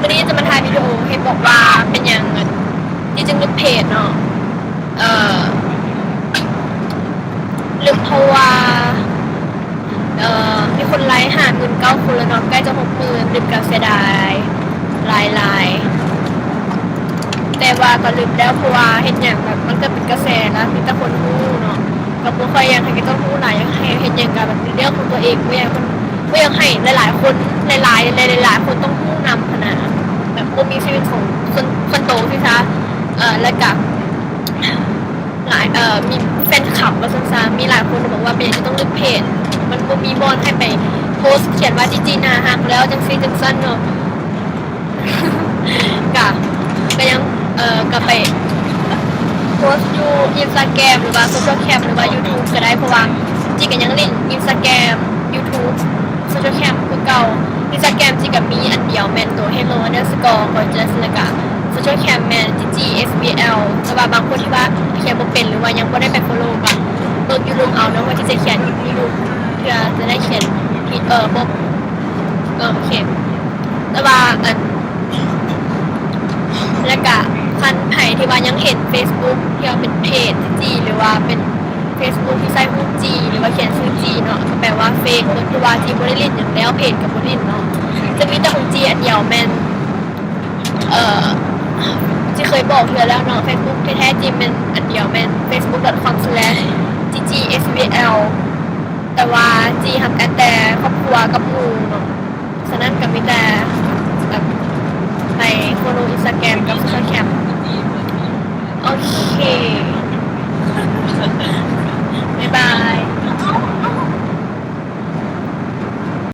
วันนี้จะมาถ่ายวิดีโอให้บอกว่าเป็นอย่างเงินที่จึงลึกเพจเนาะลึกเพราะว่ามีคนไลค์59,000คนแล้วเนาะใกล้จะ60,000ลึกกับเสียดายลายแต่ว่าก็ลึกแล้วเพราะว่าเห็นอย่างแบบมันก็เป็นกระแสแล้วมีแต่คนรู้เนาะกับบ่ค่อยอยากให้ก็ต้องรู้หลายอยากให้เห็นอย่างกับแบบเรื่องของตัวเองไม่อยากให้หลายๆคนหลายคนต้องรู้นำขนาดแบบบ่มีชีวิตของคนโตสิคะแล้วก็หลายมีแฟนคลับว่าซั่นๆมีหลายคนบอกว่าเป็นอย่างที่ต้องลึกเพจมันบ่มีบอลให้ไปโพสเขียนว่าจีน่าฮักแล้วจังซี่จังซั่นเนาะก็ยังก็ไปโพสอยู่ Instagram หรือว่า Social Cam หรือว่า YouTube ก็ได้เพราะว่าจีก็ยังเล่น Instagram YouTube Social Cam คือเก่า Instagram จีก็มีอันเดียวแม่นตัว hello_gorgeous แล้วก็ Social Cam แม่น gsbl แต่ว่าบางคนที่ว่าเขียนบ่เป็นหรือว่ายังบ่ได้ไป follow ก็เบิ่งอยู่รูปเอาเนาะว่าที่จะเขียนอยู่รูปเพื่อจะได้เขียนผิดบ่โอเคแต่ว่าแล้วก็คันไผ่ที่ว่ายังเห็น Facebook ที่ว่าเป็นเพจจีหรือว่าเป็น Facebook ที่ใส่รูปจีหรือว่าเขียนชื่อจีเนาะก็แปลว่าเฟกหรือว่าจีบ่ได้เล่นอย่างแล้วเพจกับบ่ได้เล่นเนาะจะมีแต่ของจีอันเดียวแม่นจีเคยบอกเธอแล้วเนาะ Facebook ที่แท้จริงเป็นอันเดียวแม่น facebook.com/ggsvl แต่ว่าจีทำกันแต่ครอบครัวกับหมู่เนาะฉะนั้นก็มีแต่แบบ